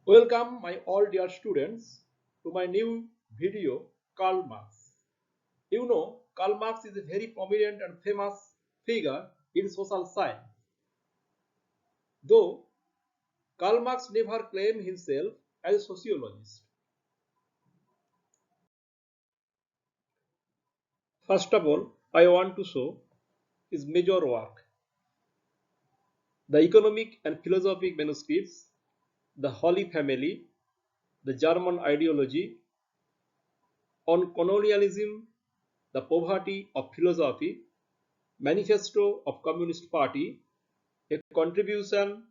Welcome my all dear students to my new video Karl Marx. You know Karl Marx is a very prominent and famous figure in social science. Though Karl Marx never claimed himself as a sociologist. First of all, I want to show his major work, the economic and philosophic manuscripts, the Holy Family, the German ideology, on colonialism, the poverty of philosophy, manifesto of Communist Party, a contribution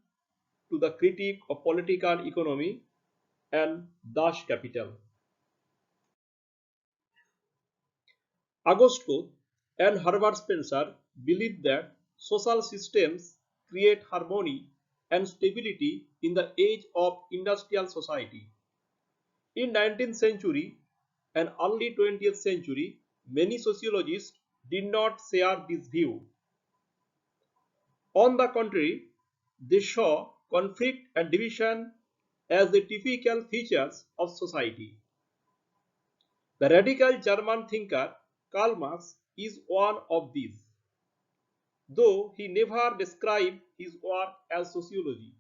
to the critique of political economy, and Das Kapital. Auguste and Herbert Spencer believed that social systems create harmony and stability in the age of industrial society. In 19th century and early 20th century, many sociologists did not share this view. On the contrary, they saw conflict and division as the typical features of society. The radical German thinker Karl Marx is one of these, though he never described his work as sociology.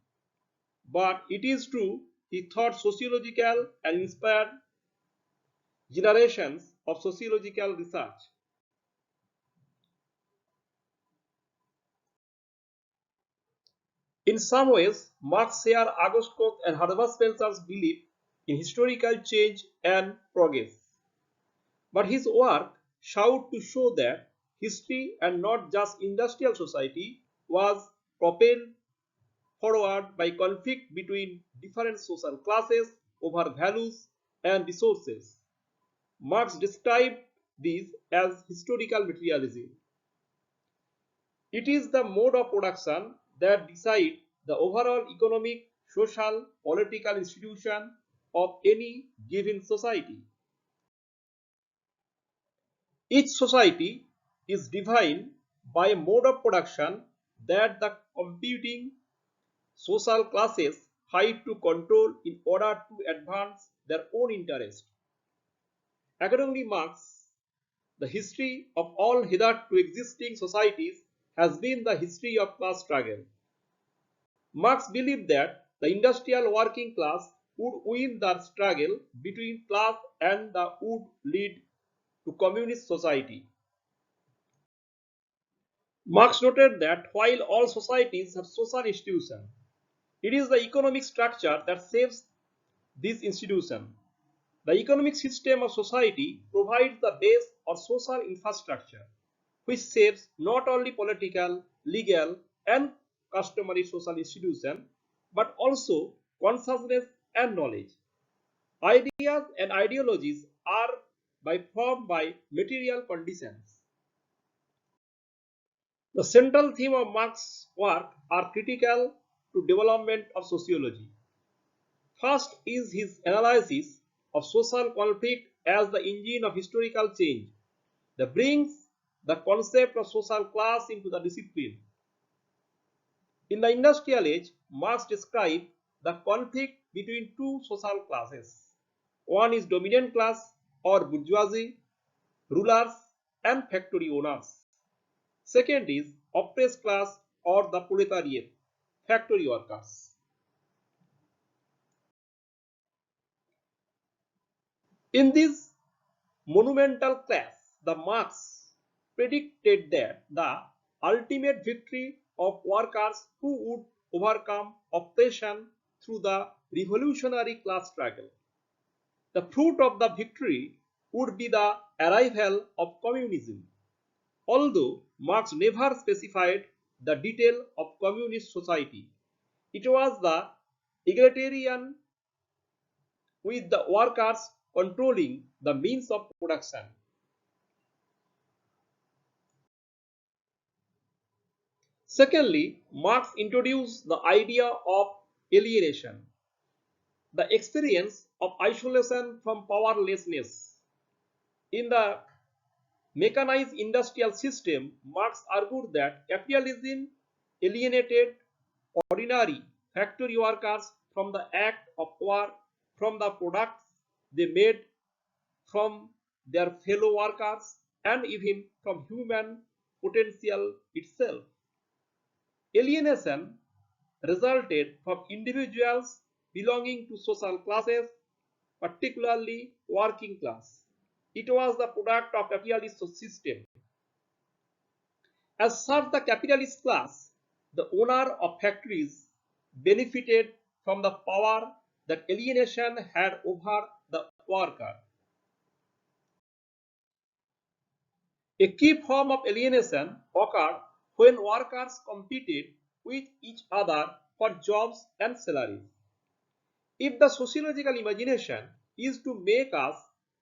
But it is true he thought sociological and inspired generations of sociological research. In some ways, Marx shared Auguste Comte and Herbert Spencer's belief in historical change and progress. But his work sought to show that history and not just industrial society was propelled forward by conflict between different social classes over values and resources. Marx described this as historical materialism. It is the mode of production that decides the overall economic, social, political institution of any given society. Each society is defined by a mode of production that the competing social classes fight to control in order to advance their own interest. According to Marx, the history of all hitherto existing societies has been the history of class struggle. Marx believed that the industrial working class would win the struggle between class and would lead to communist society. Marx noted that while all societies have social institutions, it is the economic structure that shapes this institution. The economic system of society provides the base or social infrastructure, which shapes not only political, legal, and customary social institutions, but also consciousness and knowledge. Ideas and ideologies are formed by material conditions. The central theme of Marx's work are critical to development of sociology. First is his analysis of social conflict as the engine of historical change that brings the concept of social class into the discipline. In the industrial age, Marx described the conflict between two social classes. One is dominant class or bourgeoisie, rulers and factory owners. Second is oppressed class or the proletariat, factory workers. In this monumental clash, the Marx predicted that the ultimate victory of workers who would overcome oppression through the revolutionary class struggle. The fruit of the victory would be the arrival of communism. Although Marx never specified the detail of communist society, it was the egalitarian with the workers controlling the means of production. Secondly, Marx introduced the idea of alienation, the experience of isolation from powerlessness. In the mechanized industrial system, Marx argued that capitalism alienated ordinary factory workers from the act of work, from the products they made, from their fellow workers, and even from human potential itself. Alienation resulted from individuals belonging to social classes, particularly working class. It was the product of capitalist system. As such, the capitalist class, the owner of factories, benefited from the power that alienation had over the worker. A key form of alienation occurred when workers competed with each other for jobs and salaries. If the sociological imagination is to make us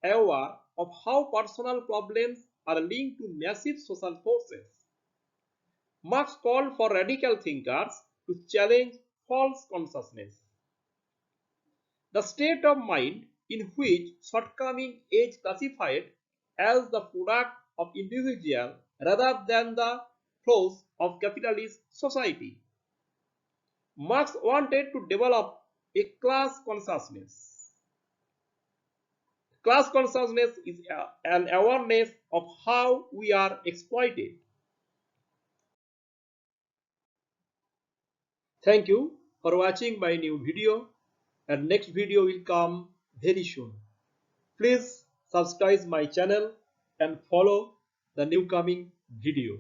aware of how personal problems are linked to massive social forces, Marx called for radical thinkers to challenge false consciousness. The state of mind in which shortcoming is classified as the product of individual rather than the flaws of capitalist society. Marx wanted to develop a class consciousness. Class consciousness is an awareness of how we are exploited. Thank you for watching my new video, and next video will come very soon. Please subscribe my channel and follow the new coming video.